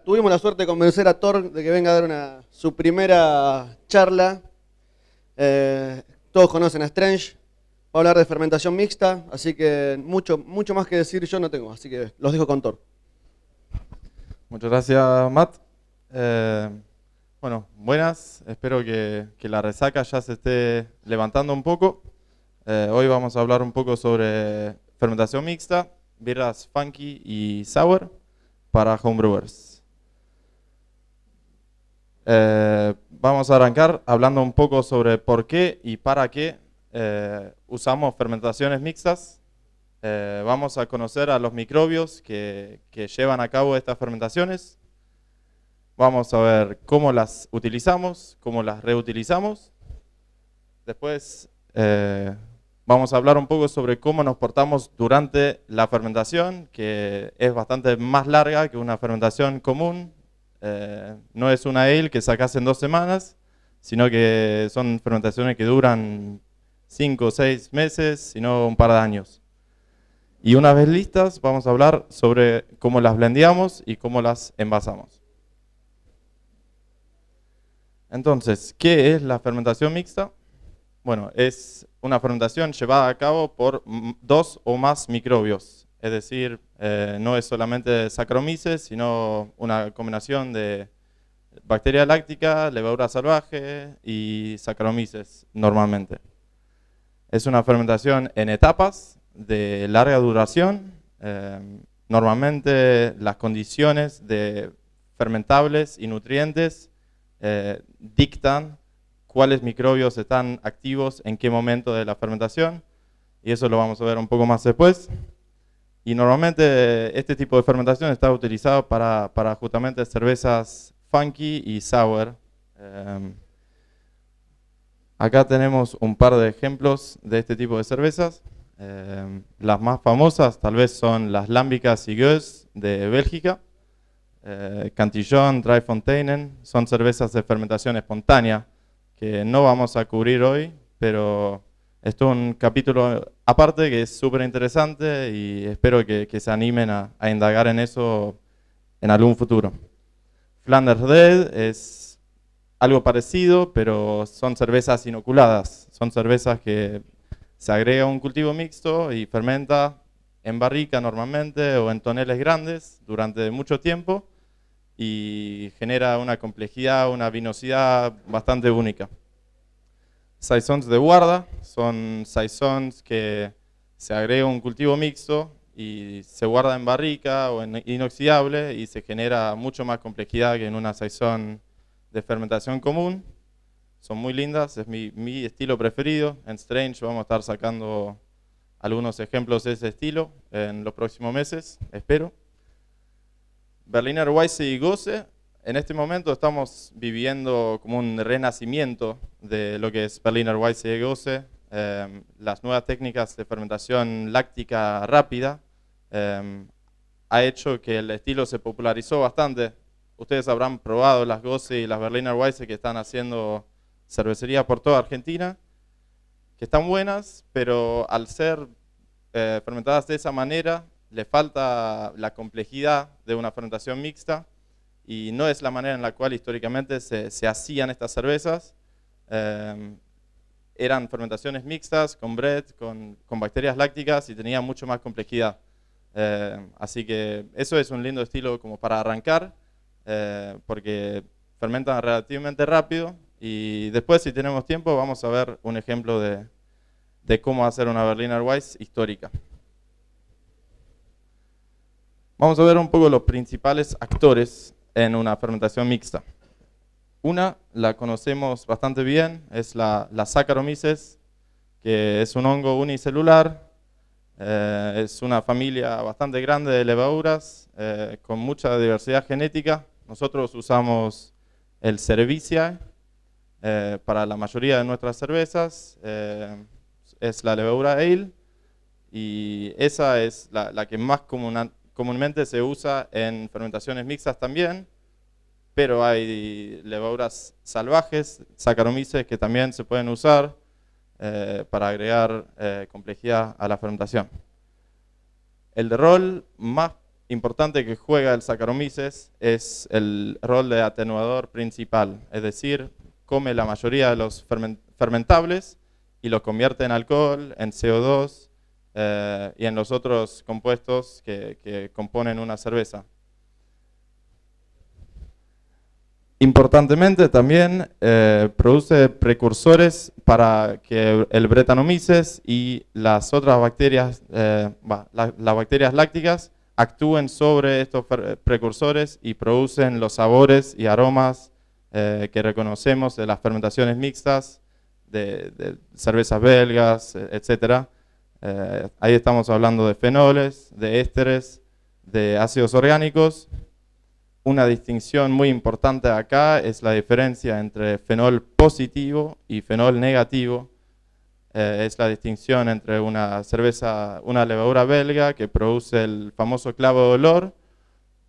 Tuvimos la suerte de convencer a Thor de que venga a dar su primera charla. Todos conocen a Strange. Va a hablar de fermentación mixta, así que mucho más que decir yo no tengo, así que los dejo con Thor. Muchas gracias, Matt. Bueno, buenas. Espero que la resaca ya se esté levantando un poco. Hoy vamos a hablar un poco sobre fermentación mixta, birras funky y sour para homebrewers. Vamos a arrancar hablando un poco sobre por qué y para qué usamos fermentaciones mixtas. Vamos a conocer a los microbios que llevan a cabo estas fermentaciones. Vamos a ver cómo las utilizamos, cómo las reutilizamos. Después vamos a hablar un poco sobre cómo nos portamos durante la fermentación, que es bastante más larga que una fermentación común. No es una ale que sacas en 2 semanas, sino que son fermentaciones que duran 5 o 6 meses, sino un par de años. Y una vez listas, vamos a hablar sobre cómo las blendeamos y cómo las envasamos. Entonces, ¿qué es la fermentación mixta? Bueno, es una fermentación llevada a cabo por 2 o más microbios. Es decir, no es solamente Saccharomyces, sino una combinación de bacteria láctica, levadura salvaje y Saccharomyces normalmente. Es una fermentación en etapas de larga duración. Normalmente las condiciones de fermentables y nutrientes dictan cuáles microbios están activos en qué momento de la fermentación, y eso lo vamos a ver un poco más después. Y normalmente este tipo de fermentación está utilizado para justamente cervezas funky y sour. Acá tenemos un par de ejemplos de este tipo de cervezas. Las más famosas tal vez son las Lámbicas y Gueuze de Bélgica. Cantillon, Dry Fontainen, son cervezas de fermentación espontánea que no vamos a cubrir hoy, pero esto es un capítulo aparte que es súper interesante y espero que se animen a indagar en eso en algún futuro. Flanders Dead es algo parecido, pero son cervezas inoculadas. Son cervezas que se agrega un cultivo mixto y fermenta en barrica normalmente o en toneles grandes durante mucho tiempo y genera una complejidad, una vinosidad bastante única. Saisons de guarda son saisons que se agrega un cultivo mixto y se guarda en barrica o en inoxidable y se genera mucho más complejidad que en una saison de fermentación común. Son muy lindas, es mi estilo preferido. En Strange vamos a estar sacando algunos ejemplos de ese estilo en los próximos meses, espero. Berliner Weisse y Gose. En este momento estamos viviendo como un renacimiento de lo que es Berliner Weisse y Gose. Las nuevas técnicas de fermentación láctica rápida ha hecho que el estilo se popularizó bastante. Ustedes habrán probado las Gose y las Berliner Weisse que están haciendo cervecería por toda Argentina, que están buenas, pero al ser fermentadas de esa manera, le falta la complejidad de una fermentación mixta y no es la manera en la cual históricamente se hacían estas cervezas. Eran fermentaciones mixtas con bread, con bacterias lácticas y tenía mucho más complejidad. Así que eso es un lindo estilo como para arrancar, porque fermentan relativamente rápido y después, si tenemos tiempo, vamos a ver un ejemplo de cómo hacer una Berliner Weisse histórica. Vamos a ver un poco los principales actores en una fermentación mixta. Una la conocemos bastante bien, es la Saccharomyces, que es un hongo unicelular. Es una familia bastante grande de levaduras con mucha diversidad genética. Nosotros usamos el Cerevisiae para la mayoría de nuestras cervezas. Es la levadura ale y esa es la que más comúnmente se usa en fermentaciones mixtas también, pero hay levaduras salvajes, Saccharomyces, que también se pueden usar para agregar complejidad a la fermentación. El de rol más importante que juega el Saccharomyces es el rol de atenuador principal, es decir, come la mayoría de los fermentables y los convierte en alcohol, en CO2 y en los otros compuestos que componen una cerveza. Importantemente también produce precursores para que el Brettanomyces y las otras bacterias, las bacterias lácticas, actúen sobre estos precursores y producen los sabores y aromas que reconocemos de las fermentaciones mixtas, de cervezas belgas, etc. Ahí estamos hablando de fenoles, de ésteres, de ácidos orgánicos. Una distinción muy importante acá es la diferencia entre fenol positivo y fenol negativo. Es la distinción entre una levadura belga que produce el famoso clavo de olor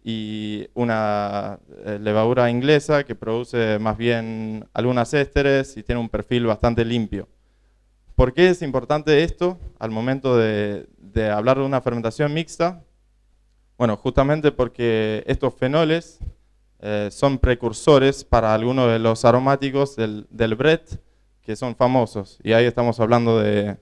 y una levadura inglesa que produce más bien algunas ésteres y tiene un perfil bastante limpio. ¿Por qué es importante esto al momento de hablar de una fermentación mixta? Bueno, justamente porque estos fenoles son precursores para algunos de los aromáticos del Brett que son famosos. Y ahí estamos hablando de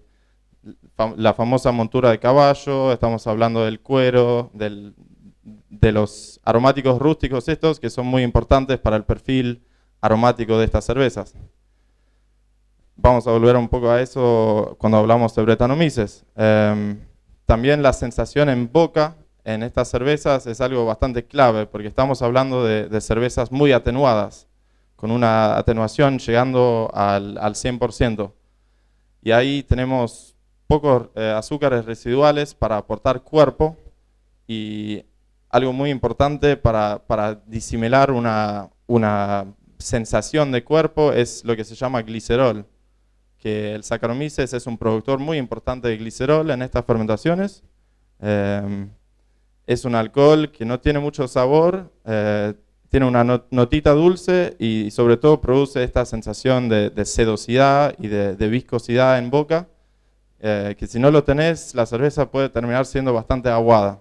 la famosa montura de caballo, estamos hablando del cuero, de los aromáticos rústicos estos que son muy importantes para el perfil aromático de estas cervezas. Vamos a volver un poco a eso cuando hablamos de Brettanomyces. También la sensación en boca en estas cervezas es algo bastante clave, porque estamos hablando de cervezas muy atenuadas, con una atenuación llegando al 100%. Y ahí tenemos pocos azúcares residuales para aportar cuerpo, y algo muy importante para disimilar una sensación de cuerpo es lo que se llama glicerol, que el Saccharomyces es un productor muy importante de glicerol en estas fermentaciones. Es un alcohol que no tiene mucho sabor, tiene una notita dulce y sobre todo produce esta sensación de sedosidad y de viscosidad en boca, que si no lo tenés, la cerveza puede terminar siendo bastante aguada.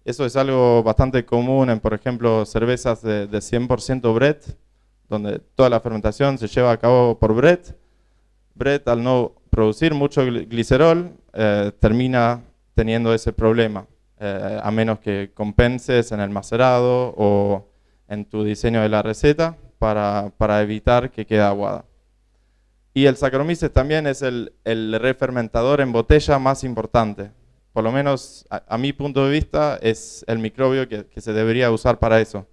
Eso es algo bastante común en, por ejemplo, cervezas de 100% Brett, donde toda la fermentación se lleva a cabo por Brett. Brett, al no producir mucho glicerol, termina teniendo ese problema. A menos que compenses en el macerado o en tu diseño de la receta para evitar que quede aguada. Y el Saccharomyces también es el refermentador en botella más importante. Por lo menos a mi punto de vista es el microbio que se debería usar para eso.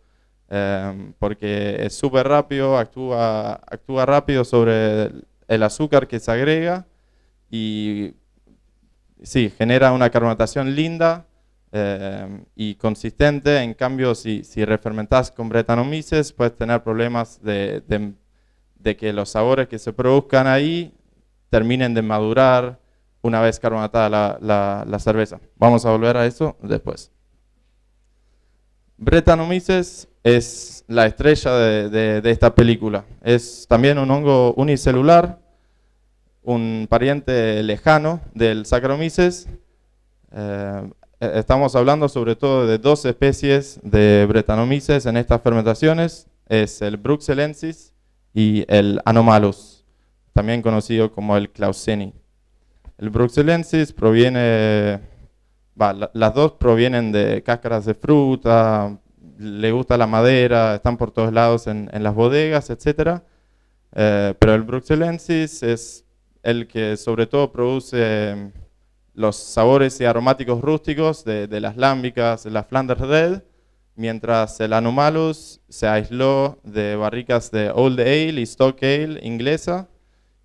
Porque es súper rápido, actúa rápido sobre el azúcar que se agrega y sí, genera una carbonatación linda y consistente. En cambio, si refermentás con Brettanomyces, puedes tener problemas de que los sabores que se produzcan ahí terminen de madurar una vez carbonatada la cerveza. Vamos a volver a eso después. Brettanomyces es la estrella de esta película. Es también un hongo unicelular, un pariente lejano del Saccharomyces. Estamos hablando sobre todo de dos especies de Brettanomyces en estas fermentaciones. Es el Bruxellensis y el Anomalous, también conocido como el Clauseni. El Bruxellensis proviene, las dos provienen de cáscaras de fruta, le gusta la madera, están por todos lados en las bodegas, etc. Pero el Bruxellensis es el que sobre todo produce los sabores y aromáticos rústicos de las lámbicas, de la Flanders Red, mientras el Anomalous se aisló de barricas de Old Ale y Stock Ale inglesa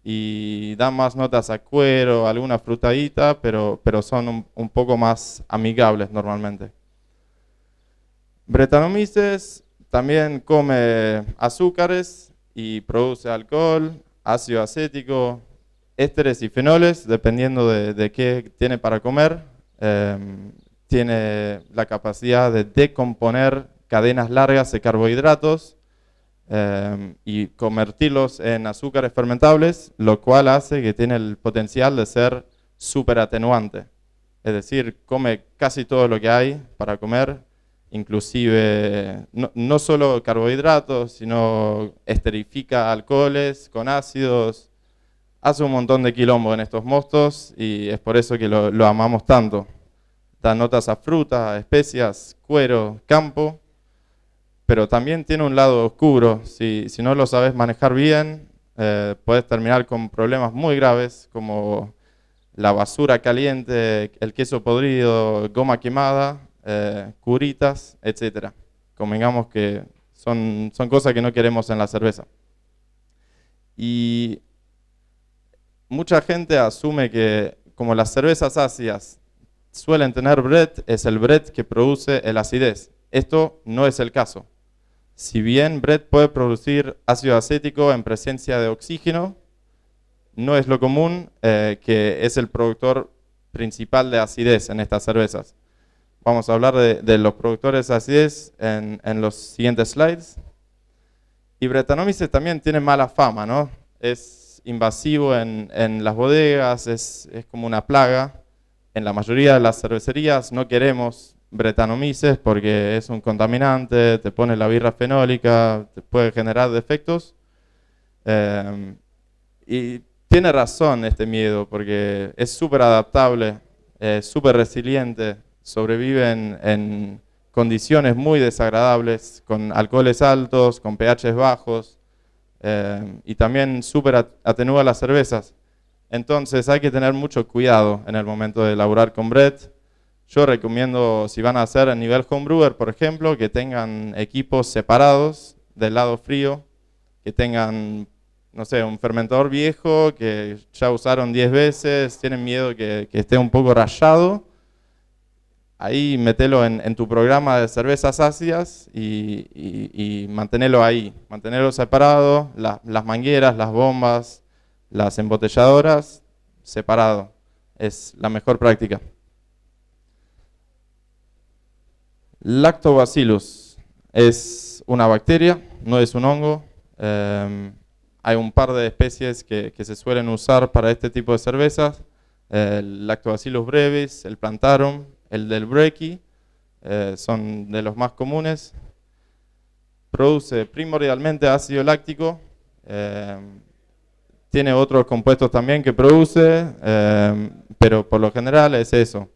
y da más notas a cuero, alguna frutadita, pero son un poco más amigables normalmente. Brettanomyces también come azúcares y produce alcohol, ácido acético, ésteres y fenoles, dependiendo de qué tiene para comer. Tiene la capacidad de decomponer cadenas largas de carbohidratos y convertirlos en azúcares fermentables, lo cual hace que tiene el potencial de ser súper atenuante. Es decir, come casi todo lo que hay para comer, inclusive no solo carbohidratos, sino esterifica alcoholes con ácidos, hace un montón de quilombo en estos mostos y es por eso que lo amamos tanto. Da notas a fruta, a especias, cuero, campo, pero también tiene un lado oscuro. Si no lo sabes manejar bien, puedes terminar con problemas muy graves como la basura caliente, el queso podrido, goma quemada, curitas, etc. Convengamos que son cosas que no queremos en la cerveza. Y mucha gente asume que como las cervezas ácidas suelen tener Brett, es el Brett que produce el acidez. Esto no es el caso. Si bien Brett puede producir ácido acético en presencia de oxígeno, no es lo común, que es el productor principal de acidez en estas cervezas. Vamos a hablar de los productores de acidez en los siguientes slides. Y Brettanomyces también tiene mala fama, ¿no? Es invasivo en las bodegas, es como una plaga. En la mayoría de las cervecerías no queremos Brettanomyces porque es un contaminante, te pone la birra fenólica, te puede generar defectos. Y tiene razón este miedo porque es súper adaptable, súper resiliente, sobrevive en condiciones muy desagradables, con alcoholes altos, con pHs bajos, y también súper atenúa las cervezas. Entonces hay que tener mucho cuidado en el momento de elaborar con Brett. Yo recomiendo, si van a hacer a nivel homebrewer, por ejemplo, que tengan equipos separados del lado frío, que tengan, no sé, un fermentador viejo que ya usaron 10 veces, tienen miedo que esté un poco rayado. Ahí metelo en tu programa de cervezas ácidas y mantenelo ahí, mantenerlo separado, las mangueras, las bombas, las embotelladoras, separado. Es la mejor práctica. Lactobacillus es una bacteria, no es un hongo. Hay un par de especies que se suelen usar para este tipo de cervezas. El Lactobacillus brevis, el Plantarum, el del Brecky, son de los más comunes. Produce primordialmente ácido láctico. Tiene otros compuestos también que produce, pero por lo general es eso.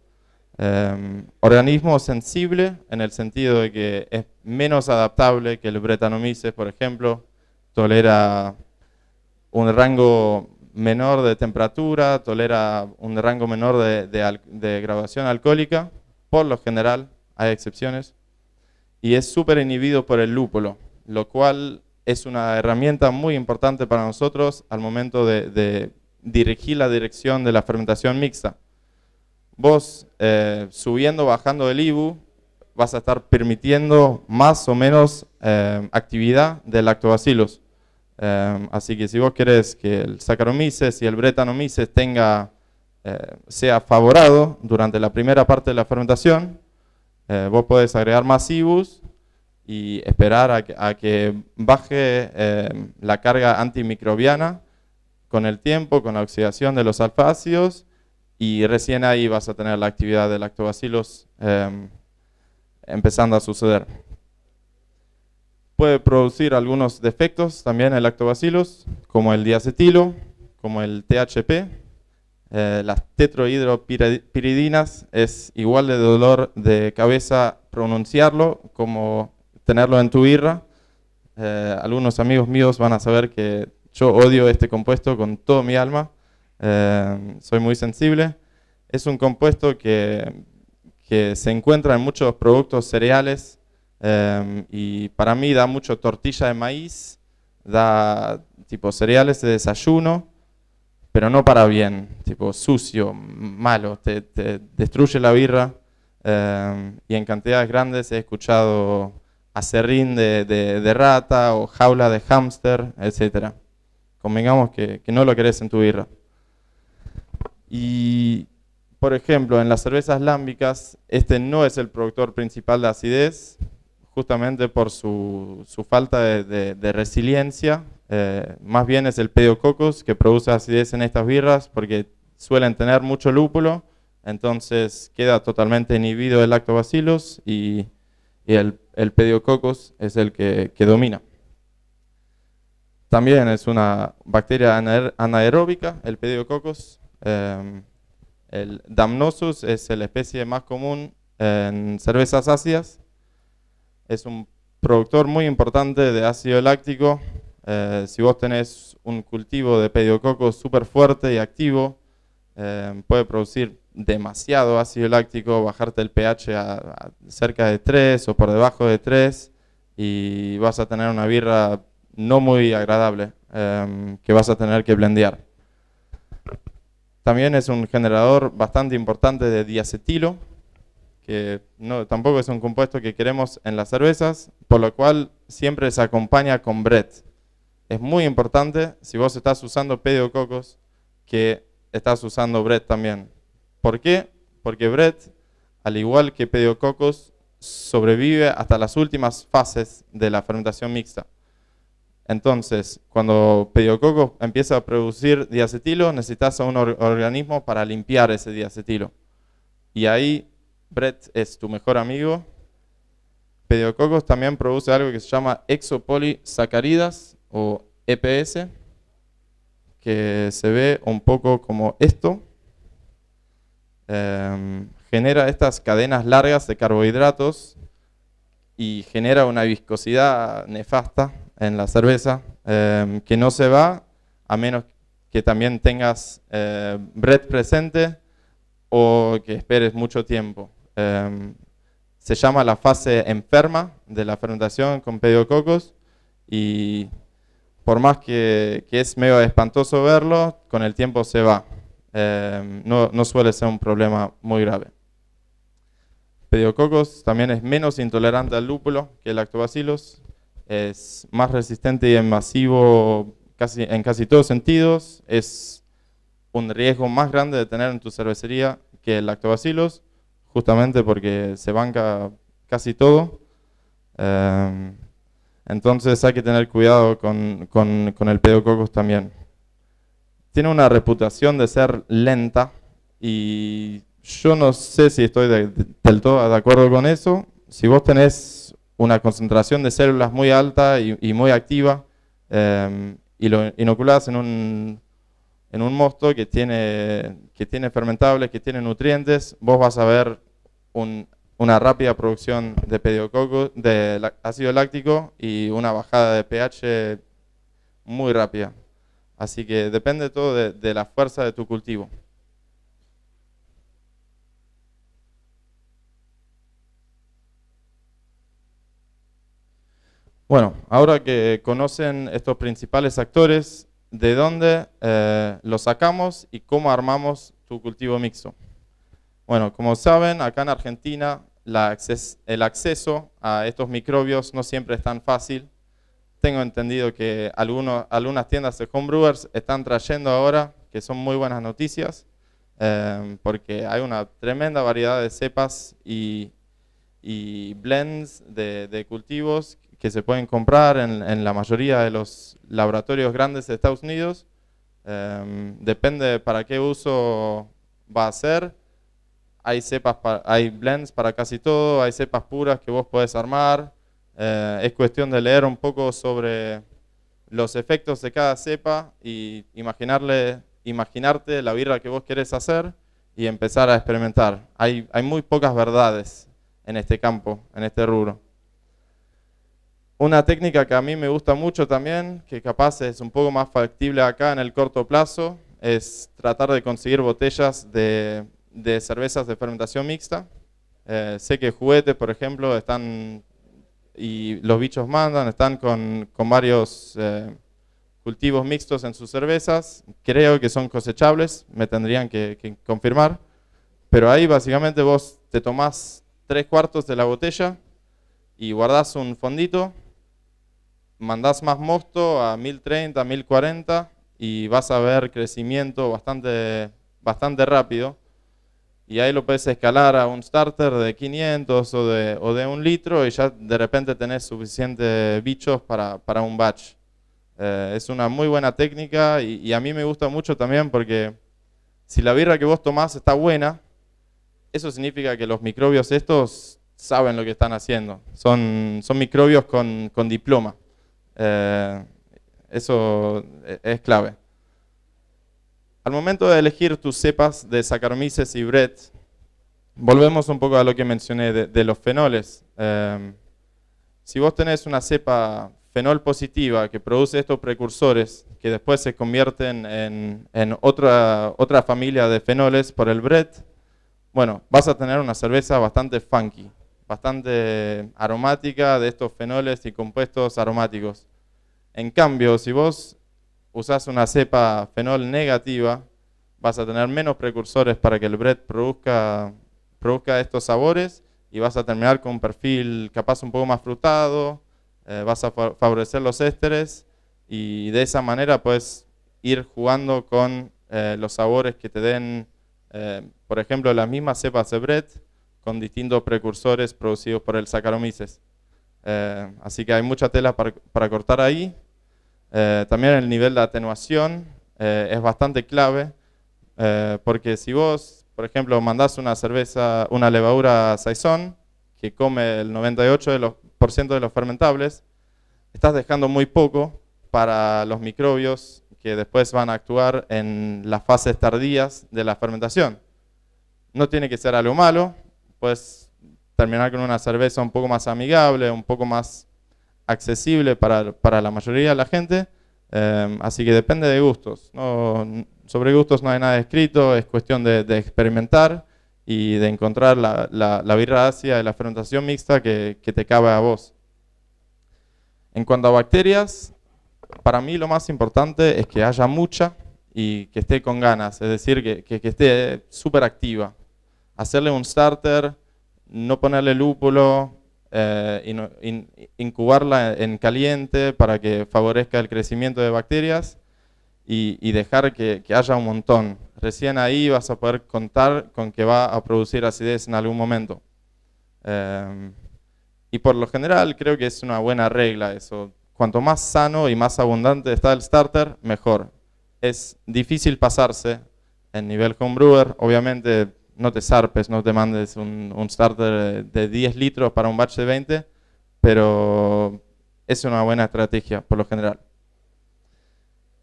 Organismo sensible en el sentido de que es menos adaptable que el Brettanomyces, por ejemplo. Tolera un rango menor de temperatura, tolera un rango menor de graduación alcohólica, por lo general, hay excepciones, y es súper inhibido por el lúpulo, lo cual es una herramienta muy importante para nosotros al momento de dirigir la dirección de la fermentación mixta. Vos, subiendo o bajando el IBU, vas a estar permitiendo más o menos actividad del lactobacillus. Así que si vos querés que el Saccharomyces y el Brettanomyces sea favorado durante la primera parte de la fermentación, vos podés agregar más IBUs y esperar a que baje la carga antimicrobiana con el tiempo, con la oxidación de los alfácidos, y recién ahí vas a tener la actividad del lactobacillus empezando a suceder. Puede producir algunos defectos también el lactobacillus, como el diacetilo, como el THP. Las tetrohidropiridinas es igual de dolor de cabeza pronunciarlo como tenerlo en tu birra. Algunos amigos míos van a saber que yo odio este compuesto con todo mi alma. Soy muy sensible. Es un compuesto que se encuentra en muchos productos cereales. Y para mí da mucho tortilla de maíz, da tipo cereales de desayuno, pero no para bien, tipo sucio, malo, te destruye la birra. Y en cantidades grandes he escuchado acerrín de rata o jaula de hámster, etc. Convengamos que no lo querés en tu birra. Y por ejemplo, en las cervezas lámbicas, este no es el productor principal de acidez, justamente por su falta de resiliencia. Más bien es el Pediococcus que produce acidez en estas birras porque suelen tener mucho lúpulo, entonces queda totalmente inhibido el lactobacillus y y el Pediococcus es el que domina. También es una bacteria anaeróbica, el Pediococcus. El Damnosus es la especie más común en cervezas ácidas. Es un productor muy importante de ácido láctico. Si vos tenés un cultivo de Pediococcus súper fuerte y activo, puede producir demasiado ácido láctico, bajarte el pH a cerca de 3 o por debajo de 3 y vas a tener una birra no muy agradable que vas a tener que blendear. También es un generador bastante importante de diacetilo, que tampoco es un compuesto que queremos en las cervezas, por lo cual siempre se acompaña con Brett. Es muy importante, si vos estás usando Pediococcus, que estás usando Brett también. ¿Por qué? Porque Brett, al igual que Pediococcus, sobrevive hasta las últimas fases de la fermentación mixta. Entonces, cuando Pediococcus empieza a producir diacetilo, necesitas a un organismo para limpiar ese diacetilo. Y ahí Brett es tu mejor amigo. Pediococcus también produce algo que se llama exopolisacáridas o EPS, que se ve un poco como esto. Genera estas cadenas largas de carbohidratos y genera una viscosidad nefasta en la cerveza que no se va a menos que también tengas Brett presente o que esperes mucho tiempo. Se llama la fase enferma de la fermentación con Pediococcus y por más que es medio espantoso verlo, con el tiempo se va. No suele ser un problema muy grave. Pediococcus también es menos intolerante al lúpulo que el Lactobacillus. Es más resistente y invasivo en casi todos sentidos. Es un riesgo más grande de tener en tu cervecería que el Lactobacillus, justamente porque se banca casi todo. Entonces hay que tener cuidado con el Pediococcus también. Tiene una reputación de ser lenta y yo no sé si estoy del todo de acuerdo con eso. Si vos tenés una concentración de células muy alta y muy activa y lo inoculás en un mosto que tiene fermentables, que tiene nutrientes, vos vas a ver una rápida producción de Pediococcus, de ácido láctico y una bajada de pH muy rápida. Así que depende todo de la fuerza de tu cultivo. Bueno, ahora que conocen estos principales actores, ¿de dónde los sacamos y cómo armamos tu cultivo mixto? Bueno, como saben, acá en Argentina el acceso a estos microbios no siempre es tan fácil. Tengo entendido que algunas tiendas de homebrewers están trayendo ahora, que son muy buenas noticias, porque hay una tremenda variedad de cepas y blends de cultivos que se pueden comprar en la mayoría de los laboratorios grandes de Estados Unidos. Depende para qué uso va a ser. Hay blends para casi todo, hay cepas puras que vos podés armar. Es cuestión de leer un poco sobre los efectos de cada cepa y imaginarte la birra que vos querés hacer y empezar a experimentar. Hay muy pocas verdades en este campo, en este rubro. Una técnica que a mí me gusta mucho también, que capaz es un poco más factible acá en el corto plazo, es tratar de conseguir botellas de cervezas de fermentación mixta. Sé que Juguete, por ejemplo, y Los Bichos Mandan, están con varios cultivos mixtos en sus cervezas. Creo que son cosechables, me tendrían que confirmar. Pero ahí básicamente vos te tomás 3/4 de la botella y guardás un fondito, mandás más mosto a 1030, 1040 y vas a ver crecimiento bastante rápido. Y ahí lo puedes escalar a un starter de 500 o de 1 litro y ya de repente tenés suficientes bichos para un batch. Es una muy buena técnica y a mí me gusta mucho también porque si la birra que vos tomás está buena, eso significa que los microbios estos saben lo que están haciendo. Son microbios con diploma. Eso es clave. Al momento de elegir tus cepas de Saccharomyces y Brett, volvemos un poco a lo que mencioné de los fenoles. Si vos tenés una cepa fenol positiva que produce estos precursores que después se convierten en otra familia de fenoles por el Brett, bueno, vas a tener una cerveza bastante funky, bastante aromática de estos fenoles y compuestos aromáticos. En cambio, si vos usás una cepa fenol negativa, vas a tener menos precursores para que el Brett produzca estos sabores y vas a terminar con un perfil capaz un poco más frutado, vas a favorecer los ésteres y de esa manera puedes ir jugando con los sabores que te den, por ejemplo, las mismas cepas de Brett con distintos precursores producidos por el Saccharomyces. Así que hay mucha tela para cortar ahí. También el nivel de atenuación es bastante clave, porque si vos, por ejemplo, mandás una cerveza, una levadura Saison, que come el 98% de los fermentables, estás dejando muy poco para los microbios que después van a actuar en las fases tardías de la fermentación. No tiene que ser algo malo, puedes terminar con una cerveza un poco más amigable, un poco más accesible para la mayoría de la gente, así que depende de gustos. Sobre gustos no hay nada escrito, es cuestión de experimentar y de encontrar la birra ácida de la fermentación mixta que te cabe a vos. En cuanto a bacterias, para mí lo más importante es que haya mucha y que esté con ganas, es decir, que esté súper activa. Hacerle un starter, no ponerle lúpulo, incubarla en caliente para que favorezca el crecimiento de bacterias y dejar que haya un montón. Recién ahí vas a poder contar con que va a producir acidez en algún momento. Y por lo general creo que es una buena regla eso. Cuanto más sano y más abundante está el starter, mejor. Es difícil pasarse en nivel homebrewer, obviamente. No te zarpes, no te mandes un starter de 10 litros para un batch de 20, pero es una buena estrategia por lo general.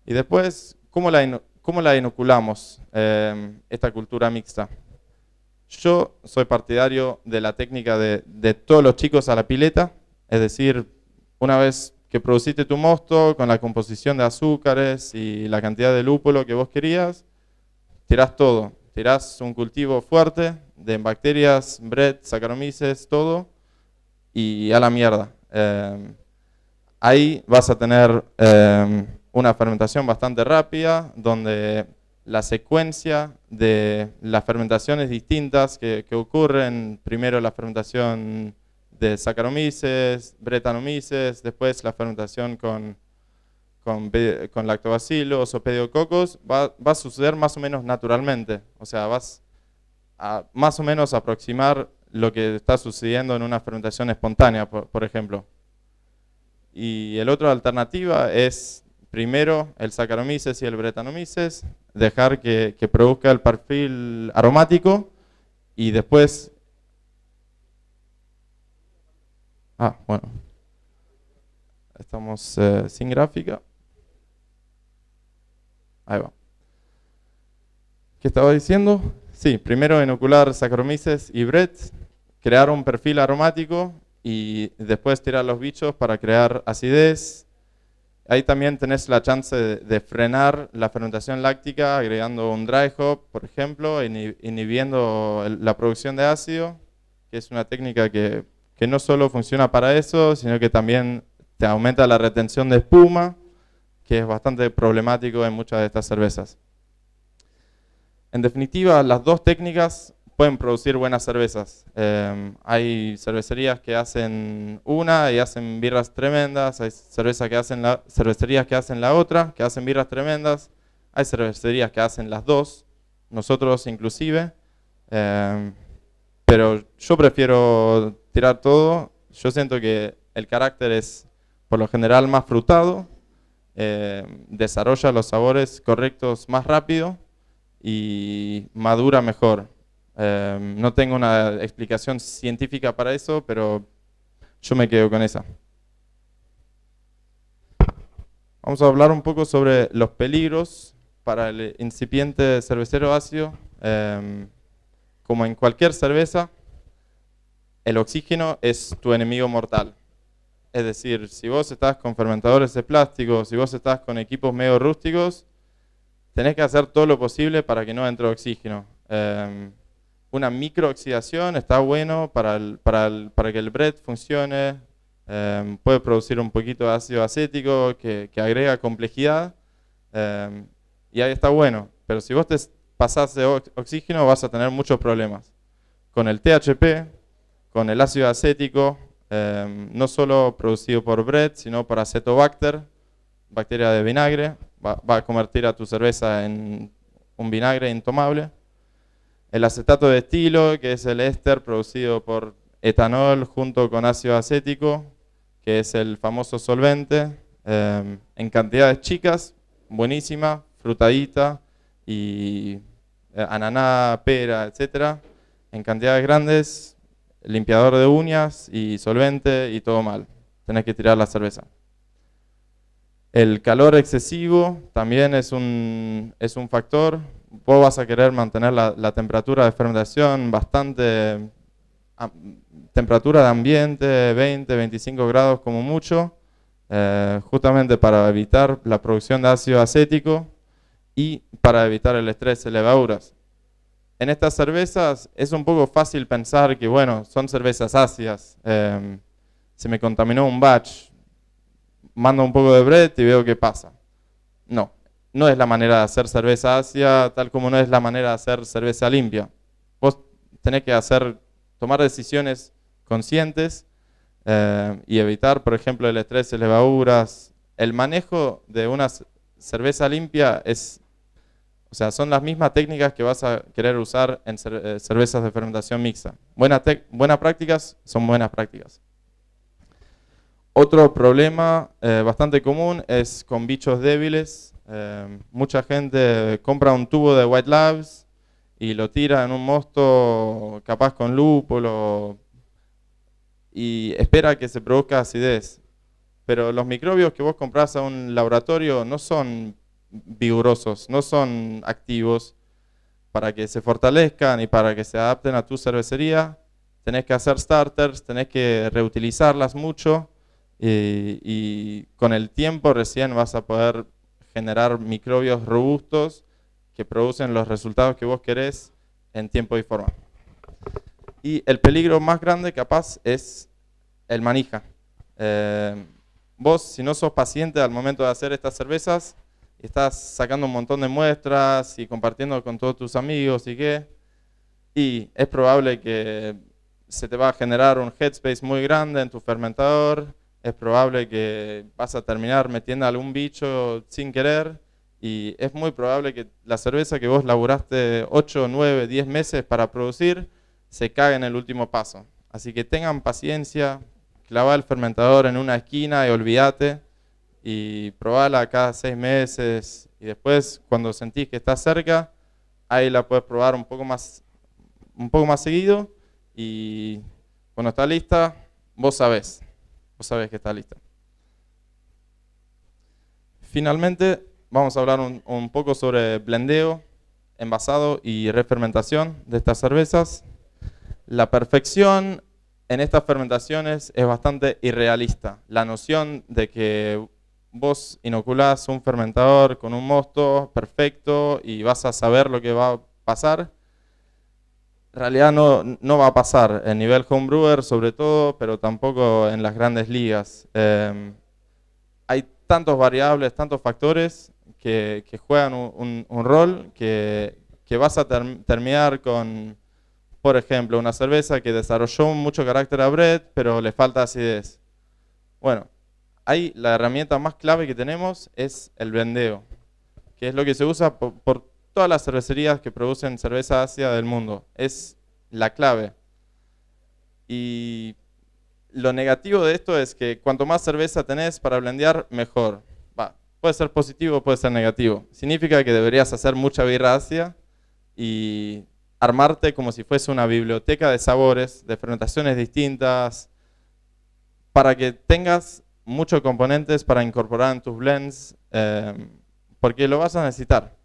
Y después, ¿cómo la inoculamos, esta cultura mixta? Yo soy partidario de la técnica de todos los chicos a la pileta, es decir, una vez que produciste tu mosto con la composición de azúcares y la cantidad de lúpulo que vos querías, tirás todo. Tirás un cultivo fuerte de bacterias, Brett, Saccharomyces, todo, y a la mierda. Ahí vas a tener una fermentación bastante rápida, donde la secuencia de las fermentaciones distintas que ocurren, primero la fermentación de Saccharomyces, Brettanomyces, después la fermentación con lactobacilos o pediococcus, va a suceder más o menos naturalmente. O sea, vas a más o menos aproximar lo que está sucediendo en una fermentación espontánea, por ejemplo. Y el otra alternativa es, primero, el Saccharomyces y el Brettanomyces, dejar que produzca el perfil aromático y después... bueno. Estamos sin gráfica. Ahí va. ¿Qué estaba diciendo? Sí, primero inocular Saccharomyces y Brett, crear un perfil aromático y después tirar los bichos para crear acidez. Ahí también tenés la chance de frenar la fermentación láctica agregando un dry hop, por ejemplo, inhibiendo la producción de ácido, que es una técnica que no solo funciona para eso, sino que también te aumenta la retención de espuma, que es bastante problemático en muchas de estas cervezas. En definitiva, las dos técnicas pueden producir buenas cervezas. Hay cervecerías que hacen una y hacen birras tremendas, hay cervecerías que hacen la otra, que hacen birras tremendas, hay cervecerías que hacen las dos, nosotros inclusive, pero yo prefiero tirar todo. Yo siento que el carácter es por lo general más frutado, desarrolla los sabores correctos más rápido y madura mejor. No tengo una explicación científica para eso, pero yo me quedo con esa. Vamos a hablar un poco sobre los peligros para el incipiente cervecero ácido. Como en cualquier cerveza, el oxígeno es tu enemigo mortal. Es decir, si vos estás con fermentadores de plástico, si vos estás con equipos medio rústicos, tenés que hacer todo lo posible para que no entre oxígeno. Una microoxidación está bueno para que el bread funcione. Puede producir un poquito de ácido acético que agrega complejidad. Y ahí está bueno. Pero si vos te pasás de oxígeno vas a tener muchos problemas. Con el THP, con el ácido acético, no solo producido por bread, sino por Acetobacter, bacteria de vinagre, va a convertir a tu cerveza en un vinagre intomable. El acetato de etilo, que es el éster producido por etanol junto con ácido acético, que es el famoso solvente, en cantidades chicas, buenísima, frutadita y ananá, pera, etc. En cantidades grandes, limpiador de uñas y solvente y todo mal. Tenés que tirar la cerveza. El calor excesivo también es un factor. Vos vas a querer mantener la temperatura de fermentación bastante, temperatura de ambiente, 20, 25 grados como mucho, justamente para evitar la producción de ácido acético y para evitar el estrés de levaduras. En estas cervezas es un poco fácil pensar que, bueno, son cervezas ácidas. Se me contaminó un batch, mando un poco de bread y veo qué pasa. No, no es la manera de hacer cerveza ácida, tal como no es la manera de hacer cerveza limpia. Vos tenés que tomar decisiones conscientes y evitar, por ejemplo, el estrés de levaduras. El manejo de una cerveza limpia son las mismas técnicas que vas a querer usar en cervezas de fermentación mixta. Buenas prácticas son buenas prácticas. Otro problema bastante común es con bichos débiles. Mucha gente compra un tubo de White Labs y lo tira en un mosto capaz con lúpulo y espera que se produzca acidez. Pero los microbios que vos comprás a un laboratorio no son vigorosos, no son activos. Para que se fortalezcan y para que se adapten a tu cervecería, tenés que hacer starters, tenés que reutilizarlas mucho y con el tiempo recién vas a poder generar microbios robustos que producen los resultados que vos querés en tiempo y forma. Y el peligro más grande capaz es el manija. Vos, si no sos paciente al momento de hacer estas cervezas, estás sacando un montón de muestras y compartiendo con todos tus amigos y es probable que se te va a generar un headspace muy grande en tu fermentador, es probable que vas a terminar metiendo algún bicho sin querer y es muy probable que la cerveza que vos laburaste 8, 9, 10 meses para producir se cague en el último paso. Así que tengan paciencia, clavá el fermentador en una esquina y olvídate y probala cada 6 meses y después cuando sentís que está cerca, ahí la puedes probar un poco más seguido y cuando está lista, vos sabés que está lista. Finalmente, vamos a hablar un poco sobre blendeo, envasado y refermentación de estas cervezas. La perfección en estas fermentaciones es bastante irrealista. La noción de que vos inoculás un fermentador con un mosto perfecto y vas a saber lo que va a pasar, en realidad no va a pasar en nivel homebrewer sobre todo, pero tampoco en las grandes ligas. Hay tantos variables, tantos factores que juegan un rol que vas a terminar con, por ejemplo, una cerveza que desarrolló mucho carácter a bread, pero le falta acidez. Bueno, ahí la herramienta más clave que tenemos es el blendeo, que es lo que se usa por todas las cervecerías que producen cerveza ácida del mundo. Es la clave. Y lo negativo de esto es que cuanto más cerveza tenés para blendear, mejor. Puede ser positivo, puede ser negativo. Significa que deberías hacer mucha birra ácida y armarte como si fuese una biblioteca de sabores, de fermentaciones distintas, para que tengas muchos componentes para incorporar en tus blends, porque lo vas a necesitar.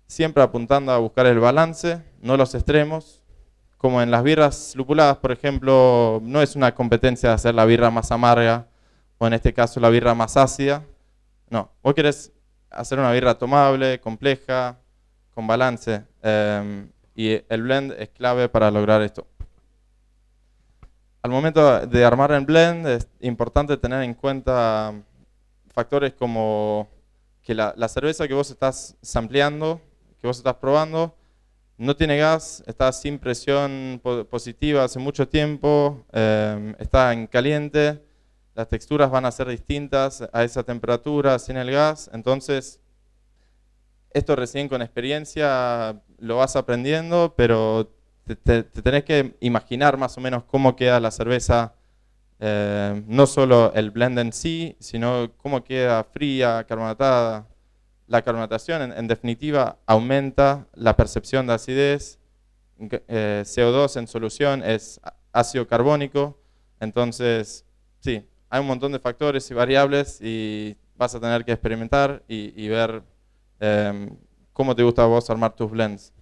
Siempre apuntando a buscar el balance, no los extremos. Como en las birras lupuladas, por ejemplo, no es una competencia de hacer la birra más amarga, o en este caso la birra más ácida. No, vos querés hacer una birra tomable, compleja, con balance, y el blend es clave para lograr esto. Al momento de armar el blend es importante tener en cuenta factores como que la cerveza que vos estás sampleando, que vos estás probando, no tiene gas, está sin presión positiva hace mucho tiempo, está en caliente, las texturas van a ser distintas a esa temperatura, sin el gas. Entonces, esto recién con experiencia lo vas aprendiendo, pero te tenés que imaginar más o menos cómo queda la cerveza, no solo el blend en sí, sino cómo queda fría, carbonatada. La carbonatación, en definitiva, aumenta la percepción de acidez. CO2 en solución es ácido carbónico. Entonces, sí, hay un montón de factores y variables y vas a tener que experimentar y ver cómo te gusta a vos armar tus blends.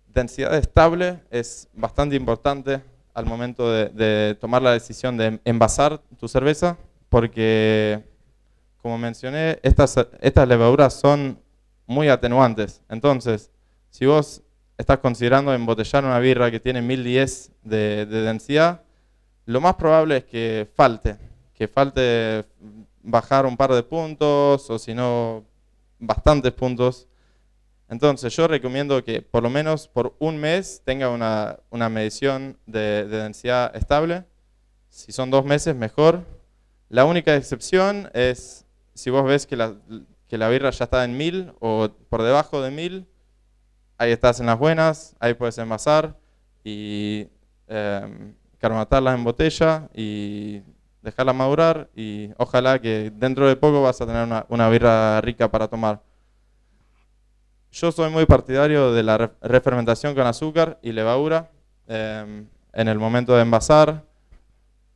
Densidad estable es bastante importante al momento de tomar la decisión de envasar tu cerveza, porque, como mencioné, estas levaduras son muy atenuantes. Entonces, si vos estás considerando embotellar una birra que tiene 1010 de densidad, lo más probable es que falte bajar un par de puntos, o si no, bastantes puntos. Entonces, yo recomiendo que por lo menos por un mes tenga una medición de densidad estable. Si son 2 meses, mejor. La única excepción es si vos ves que la birra ya está en 1000 o por debajo de 1000, ahí estás en las buenas, ahí puedes envasar y carbonatarla en botella y dejarla madurar, y ojalá que dentro de poco vas a tener una birra rica para tomar. Yo soy muy partidario de la refermentación con azúcar y levadura en el momento de envasar.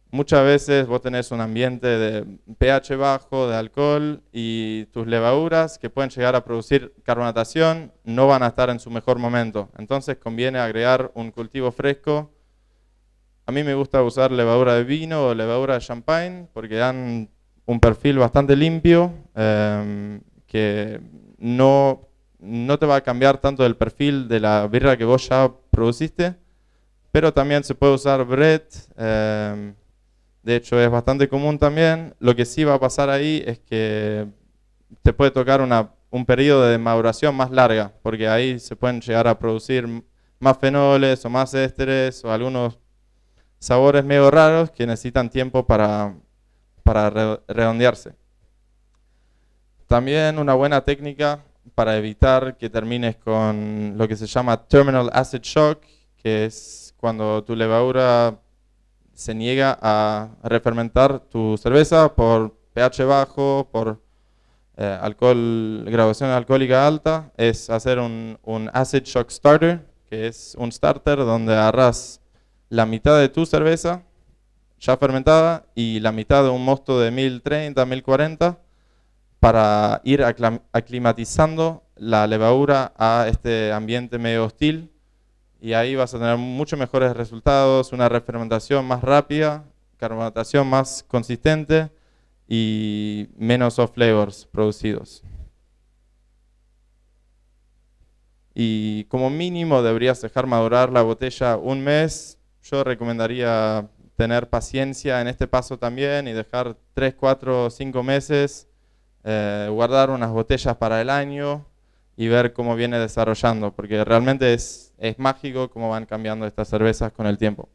Muchas veces vos tenés un ambiente de pH bajo, de alcohol, y tus levaduras que pueden llegar a producir carbonatación no van a estar en su mejor momento. Entonces conviene agregar un cultivo fresco. A mí me gusta usar levadura de vino o levadura de champagne porque dan un perfil bastante limpio, que no te va a cambiar tanto el perfil de la birra que vos ya produciste, pero también se puede usar Brett. De hecho, es bastante común también. Lo que sí va a pasar ahí es que te puede tocar un periodo de maduración más larga, porque ahí se pueden llegar a producir más fenoles o más ésteres o algunos sabores medio raros que necesitan tiempo para redondearse. También una buena técnica para evitar que termines con lo que se llama terminal acid shock, que es cuando tu levadura se niega a refermentar tu cerveza por pH bajo, por graduación alcohólica alta, es hacer un acid shock starter, que es un starter donde agarras la mitad de tu cerveza ya fermentada y la mitad de un mosto de 1030, 1040 para ir aclimatizando la levadura a este ambiente medio hostil. Y ahí vas a tener mucho mejores resultados, una refermentación más rápida, carbonatación más consistente y menos off flavors producidos. Y como mínimo deberías dejar madurar la botella un mes. Yo recomendaría tener paciencia en este paso también y dejar 3, 4, 5 meses, guardar unas botellas para el año y ver cómo viene desarrollando, porque realmente es mágico cómo van cambiando estas cervezas con el tiempo.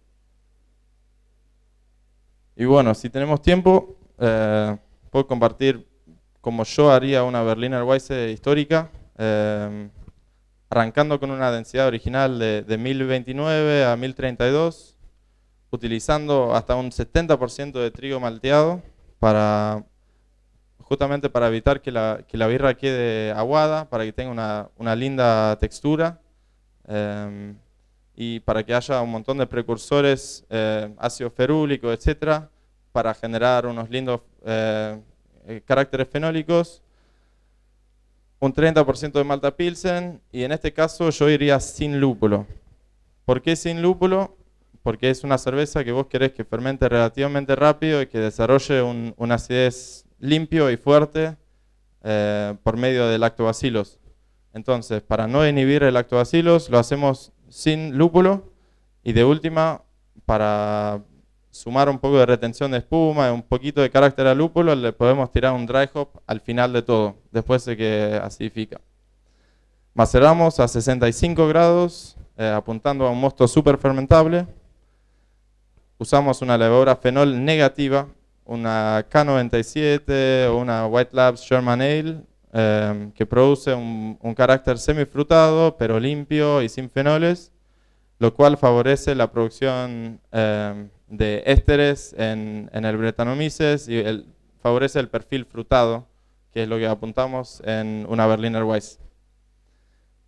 Y bueno, si tenemos tiempo, puedo compartir cómo yo haría una Berliner Weisse histórica, arrancando con una densidad original de 1029 a 1032, utilizando hasta un 70% de trigo malteado para justamente para evitar que la birra quede aguada, para que tenga una linda textura. Y para que haya un montón de precursores, ácido ferúlico, etcétera, para generar unos lindos caracteres fenólicos. Un 30% de malta pilsen, y en este caso yo iría sin lúpulo. ¿Por qué sin lúpulo? Porque es una cerveza que vos querés que fermente relativamente rápido y que desarrolle una acidez limpio y fuerte por medio de lactobacilos. Entonces, para no inhibir el lactobacilos, lo hacemos sin lúpulo, y de última, para sumar un poco de retención de espuma y un poquito de carácter al lúpulo, le podemos tirar un dry hop al final de todo, después de que acidifica. Maceramos a 65 grados, apuntando a un mosto súper fermentable. Usamos una levadura fenol negativa, una K97 o una White Labs Sherman Ale, que produce un carácter semifrutado, pero limpio y sin fenoles, lo cual favorece la producción de ésteres en el Brettanomyces y favorece el perfil frutado, que es lo que apuntamos en una Berliner Weiss.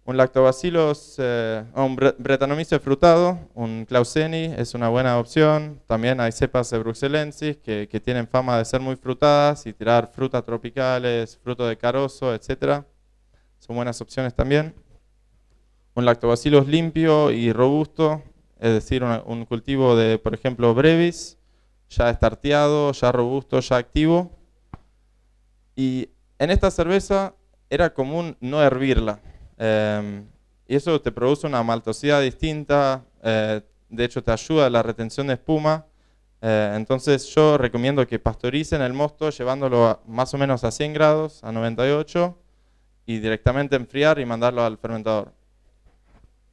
Un lactobacillus, un Brettanomyces frutado, un Clauseni, es una buena opción. También hay cepas de Bruxellensis que tienen fama de ser muy frutadas y tirar frutas tropicales, fruto de carozo, etc. Son buenas opciones también. Un lactobacillus limpio y robusto, es decir, un cultivo de, por ejemplo, Brevis, ya estarteado, ya robusto, ya activo. Y en esta cerveza era común no hervirla. Y eso te produce una maltosidad distinta, de hecho te ayuda a la retención de espuma. Entonces yo recomiendo que pastoricen el mosto llevándolo más o menos a 100 grados, a 98, y directamente enfriar y mandarlo al fermentador.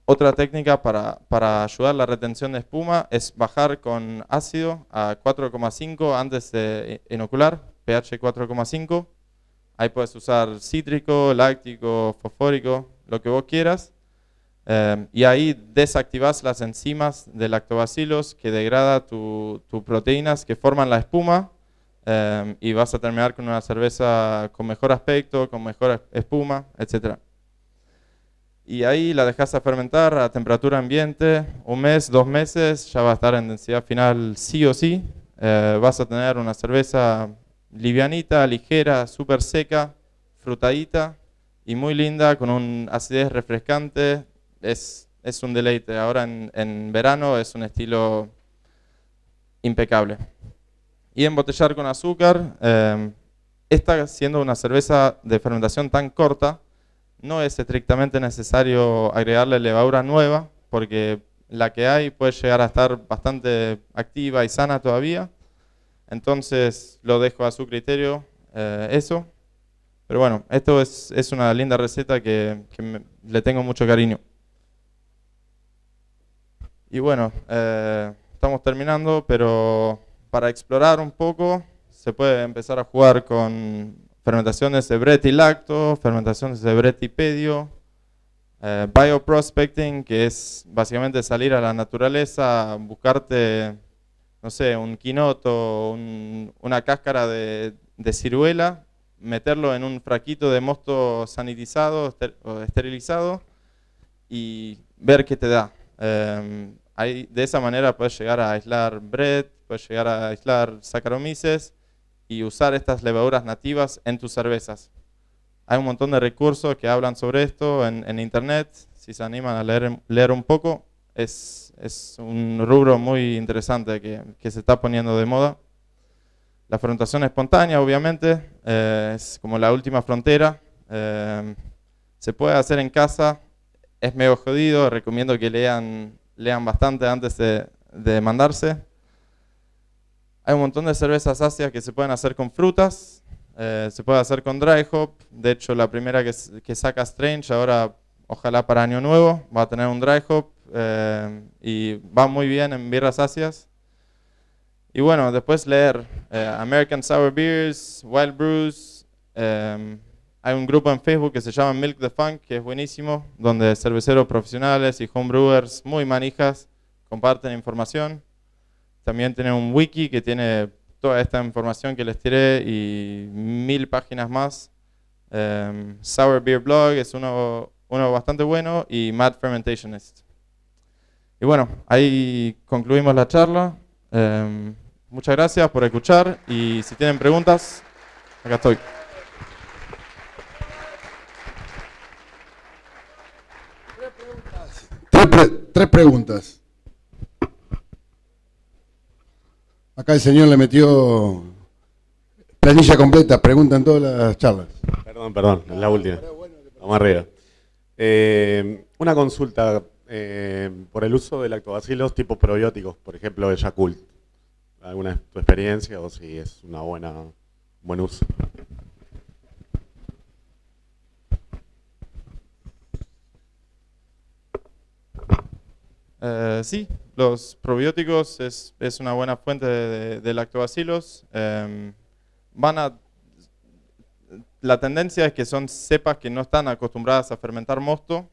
Otra técnica para ayudar a la retención de espuma es bajar con ácido a 4,5 antes de inocular, pH 4,5. Ahí puedes usar cítrico, láctico, fosfórico, lo que vos quieras. Y ahí desactivás las enzimas de lactobacilos que degrada tus proteínas que forman la espuma, y vas a terminar con una cerveza con mejor aspecto, con mejor espuma, etc. Y ahí la dejás a fermentar a temperatura ambiente, 1 mes, 2 meses, ya va a estar en densidad final sí o sí. Vas a tener una cerveza livianita, ligera, súper seca, frutadita y muy linda, con una acidez refrescante. Es un deleite. Ahora en verano es un estilo impecable. Y embotellar con azúcar. Esta, siendo una cerveza de fermentación tan corta, no es estrictamente necesario agregarle levadura nueva, porque la que hay puede llegar a estar bastante activa y sana todavía. Entonces lo dejo a su criterio eso. Pero bueno, esto es una linda receta que le tengo mucho cariño. Y bueno, estamos terminando, pero para explorar un poco se puede empezar a jugar con fermentaciones de Brett y lacto, fermentaciones de Brett y pedio, bioprospecting, que es básicamente salir a la naturaleza, buscarte, no sé, un quinoto, una cáscara de ciruela, meterlo en un fraquito de mosto sanitizado o esterilizado y ver qué te da. De esa manera puedes llegar a aislar Brett, puedes llegar a aislar Saccharomyces y usar estas levaduras nativas en tus cervezas. Hay un montón de recursos que hablan sobre esto en internet. Si se animan a leer un poco, es un rubro muy interesante que se está poniendo de moda. La fermentación espontánea, obviamente, es como la última frontera. Se puede hacer en casa, es medio jodido, recomiendo que lean bastante antes de mandarse. Hay un montón de cervezas ácidas que se pueden hacer con frutas, se puede hacer con dry hop. De hecho, la primera que saca Strange, ahora ojalá para Año Nuevo, va a tener un dry hop y va muy bien en birras ácidas. Y bueno, después leer American Sour Beers, Wild Brews. Hay un grupo en Facebook que se llama Milk the Funk, que es buenísimo, donde cerveceros profesionales y homebrewers muy manijas comparten información. También tiene un wiki que tiene toda esta información que les tiré y 1000 páginas más. Sour Beer Blog es uno bastante bueno y Mad Fermentationist. Y bueno, ahí concluimos la charla. Muchas gracias por escuchar y si tienen preguntas, acá estoy. Tres preguntas. Acá el señor le metió planilla completa, pregunta en todas las charlas. Perdón, es la última. Vamos arriba. Una consulta por el uso de lactobacilos tipo probióticos, por ejemplo, de Yakult. ¿Alguna tu experiencia o si es un buen uso? Sí, los probióticos es una buena fuente de lactobacilos. La tendencia es que son cepas que no están acostumbradas a fermentar mosto,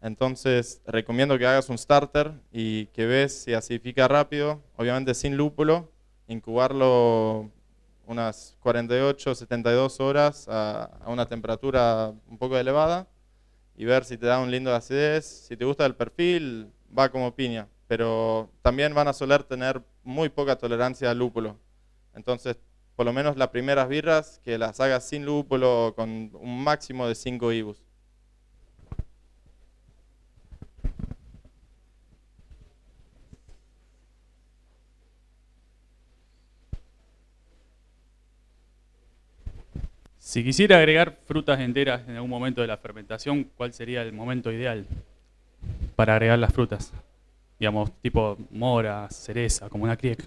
entonces recomiendo que hagas un starter y que ves si acidifica rápido, obviamente sin lúpulo, incubarlo unas 48, 72 horas a una temperatura un poco elevada y ver si te da un lindo de acidez. Si te gusta el perfil, va como piña, pero también van a soler tener muy poca tolerancia al lúpulo. Entonces, por lo menos las primeras birras, que las hagas sin lúpulo con un máximo de 5 IBUs. Si quisiera agregar frutas enteras en algún momento de la fermentación, ¿cuál sería el momento ideal para agregar las frutas? Digamos, tipo mora, cereza, como una kriek.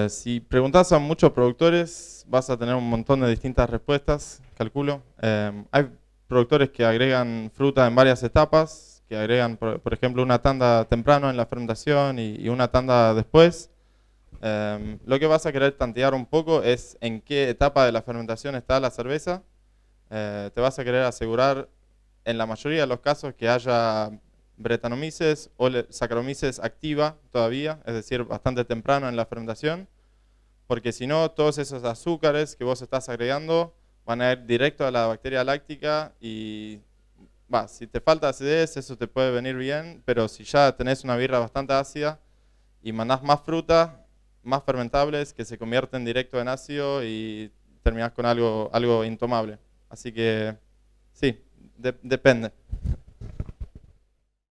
Si preguntas a muchos productores, vas a tener un montón de distintas respuestas, calculo. Hay productores que agregan fruta en varias etapas, que agregan, por ejemplo, una tanda temprano en la fermentación y una tanda después. Lo que vas a querer tantear un poco es en qué etapa de la fermentación está la cerveza. Te vas a querer asegurar, en la mayoría de los casos, que haya Brettanomyces o Saccharomyces activa todavía, es decir, bastante temprano en la fermentación, porque si no, todos esos azúcares que vos estás agregando van a ir directo a la bacteria láctica y si te falta acidez, eso te puede venir bien, pero si ya tenés una birra bastante ácida y mandás más fruta, más fermentables que se convierten directo en ácido y terminás con algo intomable. Así que sí, depende.